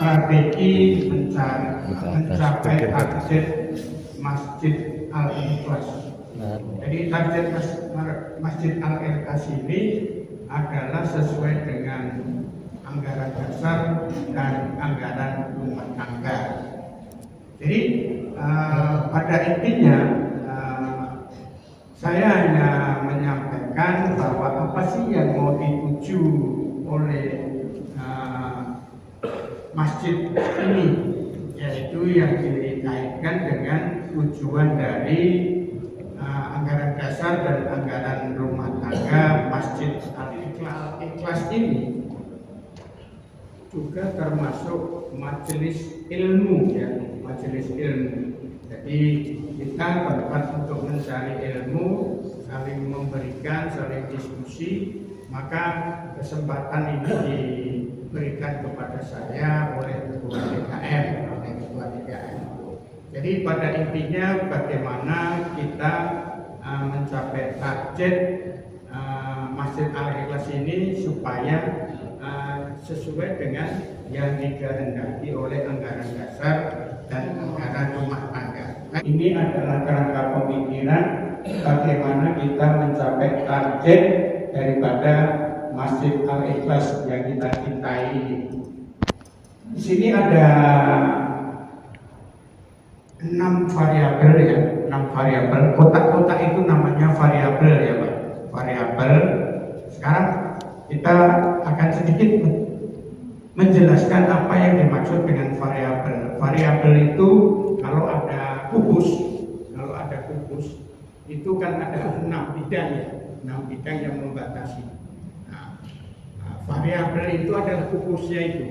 strategi mencapai target Masjid Al-Ikhlas. Jadi target Masjid Al-Ikhlas ini adalah sesuai dengan anggaran dasar dan anggaran rumah tangga. Jadi pada intinya saya hanya menyampaikan bahwa apa sih yang mau dituju oleh masjid ini, yaitu yang dikaitkan dengan tujuan dari anggaran dasar dan anggaran rumah tangga Masjid Al-Ikhlas ini juga termasuk majelis ilmu, ya, majelis ilmu. Jadi kita tempat untuk mencari ilmu, saling memberikan, saling diskusi. Maka kesempatan ini diberikan kepada saya oleh Ketua DKM, Jadi pada intinya bagaimana kita mencapai target Masjid Al-Ikhlas ini supaya sesuai dengan yang dikehendaki oleh anggaran dasar dan anggaran rumah tangga. Ini adalah kerangka pemikiran bagaimana kita mencapai target daripada Masjid Al-Ikhlas yang kita cintai ini. Di sini ada 6 variabel, ya, 6 variabel. Kotak-kotak itu namanya variabel, ya Pak. Variabel. Sekarang kita akan sedikit menjelaskan apa yang dimaksud dengan variabel. Variabel itu kalau ada kubus itu kan ada 6 bidang, ya, 6 bidang yang membatasi. Variabel itu adalah kubusnya itu.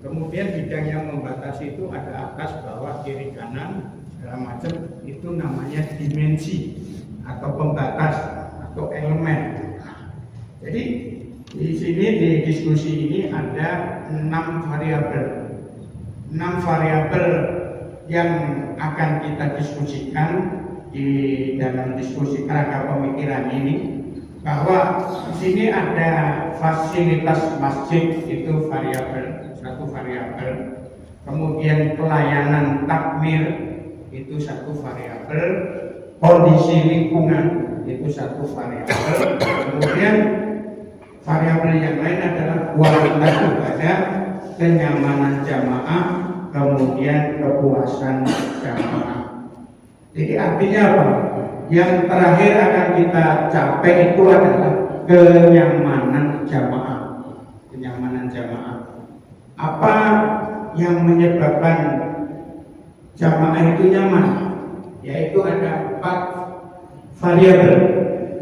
Kemudian bidang yang membatasi itu ada atas, bawah, kiri, kanan, segala macam. Itu namanya dimensi atau pembatas atau elemen. Jadi di sini di diskusi ini ada 6 variabel. 6 variabel yang akan kita diskusikan di dalam diskusi kerangka pemikiran ini, bahwa di sini ada fasilitas masjid, itu variabel, satu variabel. Kemudian pelayanan takmir itu satu variabel. Kondisi lingkungan itu satu variabel. Kemudian variabel yang lain adalah kualitas ibadah, kenyamanan jamaah, kemudian kepuasan jamaah. Jadi artinya apa? Yang terakhir akan kita capai itu adalah kenyamanan jamaah. Kenyamanan jamaah. Apa yang menyebabkan jamaah itu nyaman? Yaitu ada 4 variabel.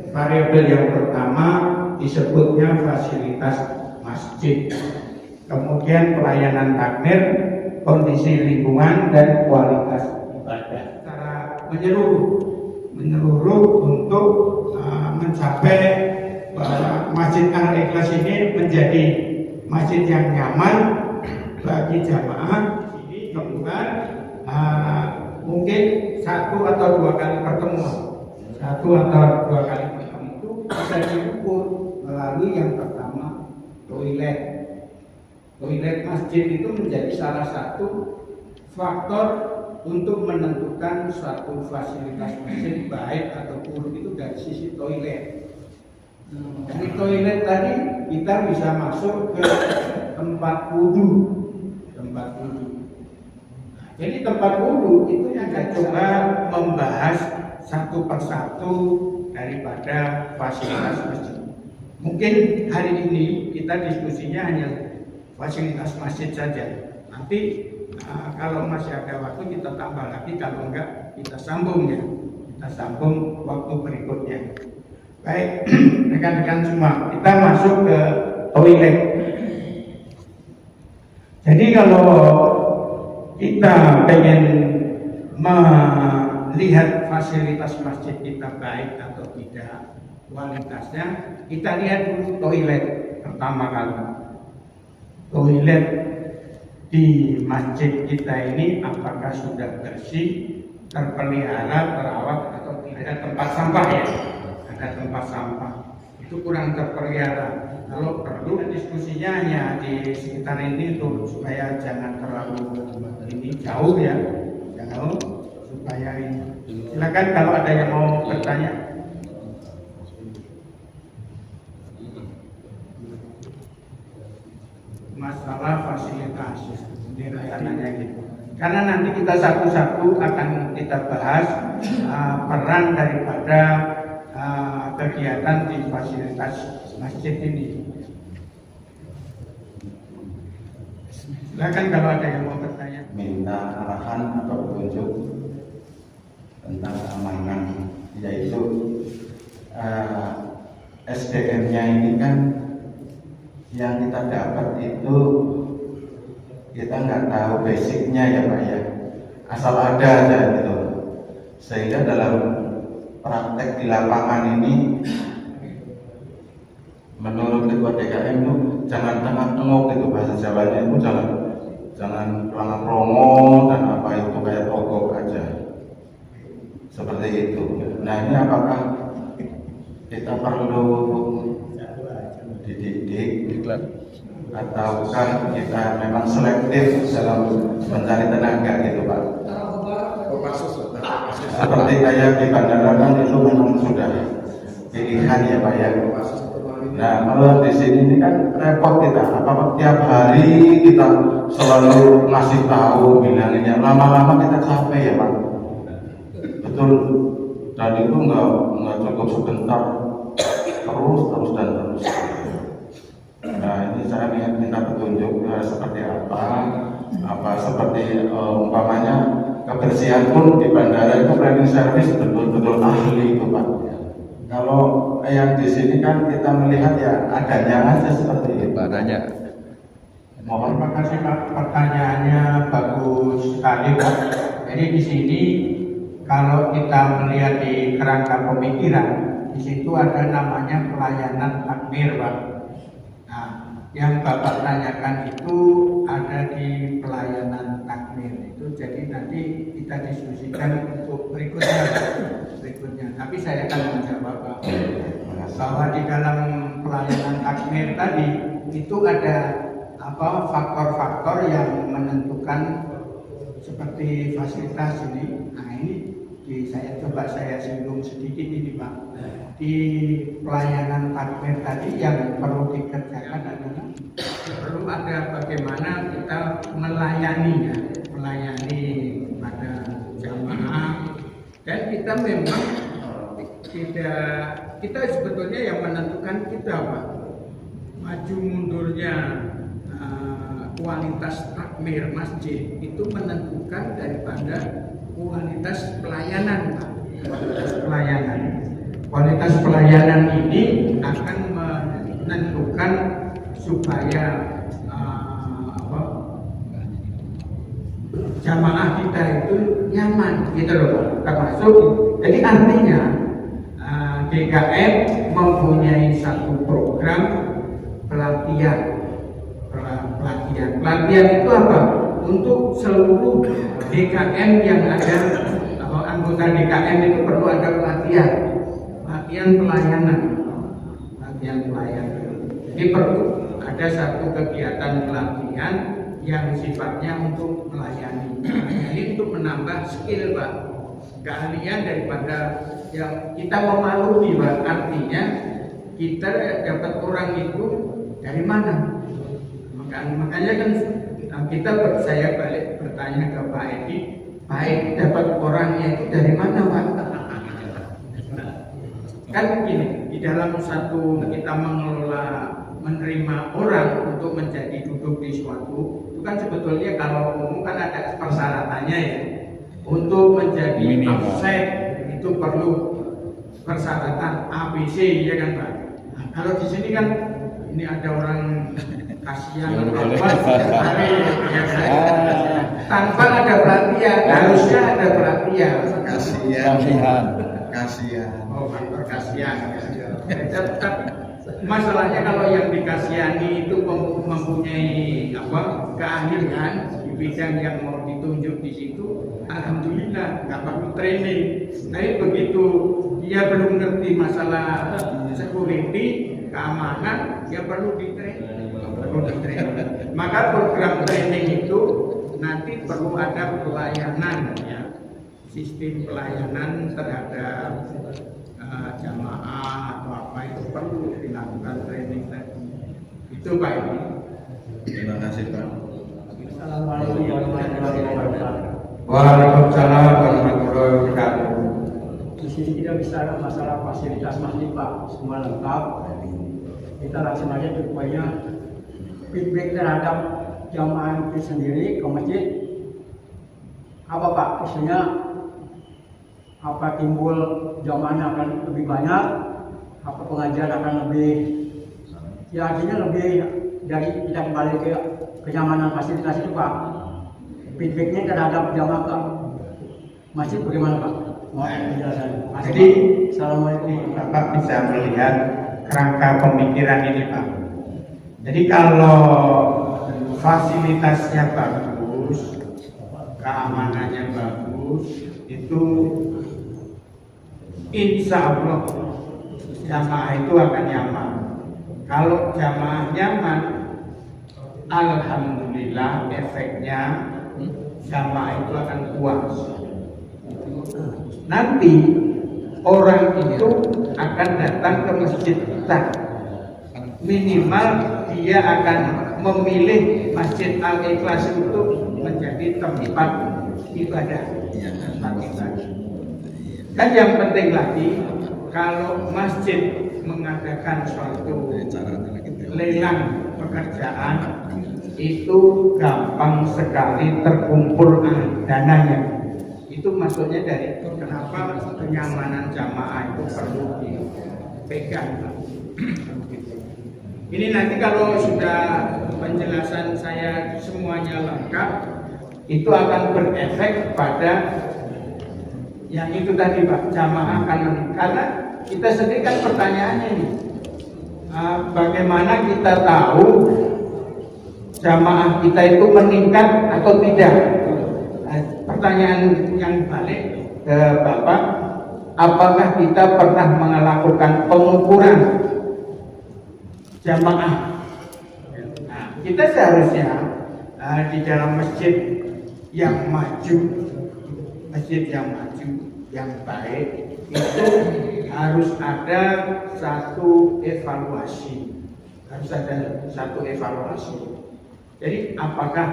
Variabel yang pertama disebutnya fasilitas masjid. Kemudian pelayanan takmir, kondisi lingkungan, dan kualitas ibadah. Secara menyeluruh untuk mencapai bahwa Masjid Al-Ikhlas ini menjadi masjid yang nyaman bagi jamaah. Kemudian mungkin 1 atau 2 kali pertemuan, 1 atau 2 kali pertemuan itu bisa diukur melalui yang pertama, toilet. Toilet masjid itu menjadi salah satu faktor untuk menentukan suatu fasilitas masjid baik atau buruk itu dari sisi toilet. Dari toilet tadi kita bisa masuk ke tempat wudhu. Jadi tempat wudhu itu yang kita coba membahas satu persatu daripada fasilitas masjid. Mungkin hari ini kita diskusinya hanya fasilitas masjid saja. Nanti kalau masih ada waktu kita tambah lagi, kalau enggak kita sambung, ya. Kita sambung waktu berikutnya. Baik, rekan-rekan semua, kita masuk ke toilet. Jadi kalau kita pengen melihat fasilitas masjid kita baik atau tidak, kualitasnya, kita lihat dulu toilet pertama kali. Toilet di masjid kita ini apakah sudah bersih, terpelihara, terawat, atau tidak? Ada tempat sampah, ya? Ada tempat sampah. itu kurang terpelihara. Kalau perlu diskusinya hanya di sekitar ini tuh supaya jangan terlalu ini jauh ya, jauh supaya ini. Silakan kalau ada yang mau bertanya. Masalah fasilitas, ini rencananya gitu. Karena nanti kita satu-satu akan kita bahas peran daripada kegiatan di fasilitas masjid ini. Silakan kalau ada yang mau bertanya. Minta arahan atau petunjuk tentang keamanan, yaitu SDM-nya ini kan yang kita dapat itu kita nggak tahu basicnya ya Pak ya, asal ada aja gitu, sehingga dalam praktek di lapangan ini menurut ketua DKM itu jangan tengah-tengok gitu, bahasa Jawanya itu jangan pelanggan promo dan apa itu kayak toko aja seperti itu. Nah ini apakah kita perlu dididik ataukah kita memang selektif dalam mencari tenaga gitu Pak? Seperti kayak di bandara kan itu memang sudah pilihan ya Pak ya. Nah kalau di sini ini kan repot kita, apa tiap hari kita selalu ngasih tahu bilanginnya, lama-lama kita capek ya Pak. Betul, dan itu nggak cukup sebentar, terus dan terus. Nah ini saya minta petunjuk seperti apa seperti umpamanya kebersihan pun di bandara itu cleaning service betul-betul ahli itu Pak. Kalau yang di sini kan kita melihat ya adanya aja seperti itu. Adanya. Mohon terima kasih Pak, pertanyaannya bagus sekali Pak. Jadi di sini kalau kita melihat di kerangka pemikiran, di situ ada namanya pelayanan takmir Pak. Nah, yang Bapak tanyakan itu ada di pelayanan takmir itu, jadi nanti kita diskusikan untuk berikutnya. Tapi saya akan menjawab Pak, bahwa di dalam pelayanan takmir tadi itu ada faktor-faktor yang menentukan seperti fasilitas ini. Nah ini saya singgung sedikit ini Pak. Di pelayanan takmir tadi yang perlu dikerjakan adalah perlu ada bagaimana kita melayani pada jamaah, dan kita memang kita sebetulnya yang menentukan kita Pak, maju mundurnya kualitas takmir masjid itu menentukan daripada kualitas pelayanan Pak. Kualitas pelayanan ini akan menentukan supaya jamaah kita itu nyaman gitu loh Pak. Termasuk jadi artinya DKM mempunyai satu program pelatihan itu apa? Untuk seluruh DKM yang ada, anggota DKM itu perlu ada pelatihan pelayanan. Jadi perlu ada satu kegiatan pelatihan yang sifatnya untuk melayani. Ini untuk menambah skill Pak, keahlian daripada yang kita memalui Pak. Artinya kita dapat orang itu dari mana? Makanya kan saya balik bertanya ke Pak Edi, Pak Edi dapat orangnya itu dari mana Pak? Kan begini, di dalam satu kita menerima orang untuk menjadi duduk di suatu, itu kan sebetulnya kalau umum kan ada persyaratannya ya. Untuk menjadi offset itu perlu persyaratan ABC ya kan Pak. Nah, kalau di sini kan ini ada orang kasihan tanpa ada pelatihan, harusnya ada pelatihan. Kasihan. Oh, faktor kasihan. Tapi masalahnya kalau yang dikasihani itu mempunyai keahlian di bidang yang mau ditunjuk di situ, alhamdulillah nggak perlu training. Tapi begitu dia belum ngerti masalah security, keamanan, dia perlu di training. Maka program training itu nanti perlu ada pelayanan, ya, sistem pelayanan terhadap jamaah atau apa itu perlu dilakukan training tadi. Itu Pak. Terima kasih Pak. Assalamualaikum warahmatullahi wabarakatuh. Waalaikumsalam warahmatullahi wabarakatuh. Di sini kita bicara masalah fasilitas masjid Pak, semua lengkap. Kita langsung aja ke poinnya. Feedback terhadap jamaah itu sendiri ke masjid. Apa Pak? Maksudnya apa timbul jamaahnya akan lebih banyak? Apa pengajian akan lebih? Ya artinya lebih dari kita kembali ke kenyamanan fasilitas itu Pak. Feedbacknya terhadap jamaah ke masjid bagaimana Pak? Mohon penjelasannya. Jadi Assalamualaikum. Bapak bisa melihat kerangka pemikiran ini Pak. Jadi kalau fasilitasnya bagus, keamanannya bagus, itu insya Allah jamaah itu akan nyaman. Kalau jamaah nyaman, alhamdulillah efeknya jamaah itu akan puas. Nanti orang itu akan datang ke masjid kita. Minimal dia akan memilih Masjid Al-Ikhlas itu menjadi tempat ibadah. Dan yang penting lagi, kalau masjid mengadakan suatu lelang pekerjaan, itu gampang sekali terkumpul dananya. Itu maksudnya dari kenapa kenyamanan jamaah itu perlu dipegang. Ini nanti kalau sudah penjelasan saya semuanya lengkap, itu akan berefek pada yang itu tadi Pak, jamaah akan meningkat. Karena kita sendiri kan pertanyaannya ini, bagaimana kita tahu jamaah kita itu meningkat atau tidak? Pertanyaan yang balik ke Bapak, apakah kita pernah melakukan pengukuran jamaah? Nah, kita seharusnya di dalam masjid yang maju, yang baik, itu harus ada satu evaluasi. Jadi apakah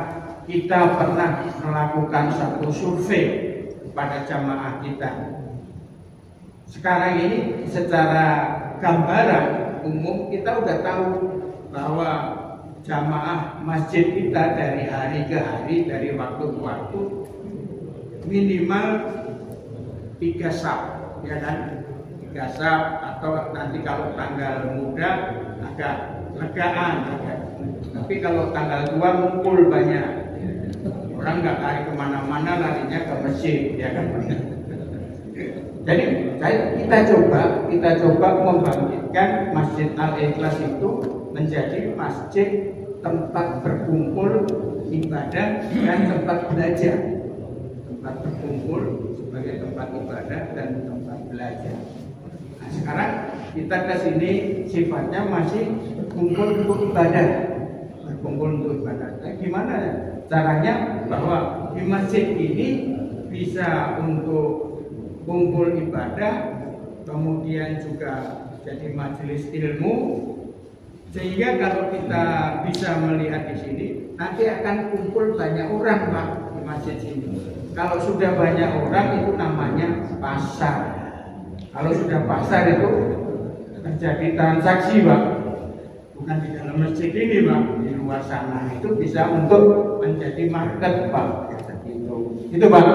kita pernah melakukan satu survei pada jamaah kita? Sekarang ini secara gambaran umum kita udah tahu bahwa jamaah masjid kita dari hari ke hari, dari waktu ke waktu minimal 3 saf, ya kan? 3 saf, atau nanti kalau tanggal muda agak legaan, tapi kalau tanggal tua ngumpul banyak. Orang nggak lari kemana-mana, larinya ke masjid, ya kan? Jadi kita coba membangkitkan Masjid Al-Ikhlas itu menjadi masjid tempat berkumpul ibadah dan tempat belajar. Tempat berkumpul sebagai tempat ibadah dan tempat belajar. Nah, sekarang kita ke sini sifatnya masih kumpul untuk ibadah. Berkumpul untuk ibadah. Nah, gimana caranya bahwa di masjid ini bisa untuk kumpul ibadah, kemudian juga jadi majelis ilmu, sehingga kalau kita bisa melihat di sini nanti akan kumpul banyak orang Pak di masjid ini. Kalau sudah banyak orang itu namanya pasar. Kalau sudah pasar itu terjadi transaksi Pak, bukan di dalam masjid ini Pak, di luar sana itu bisa untuk menjadi market Pak. Itu Pak.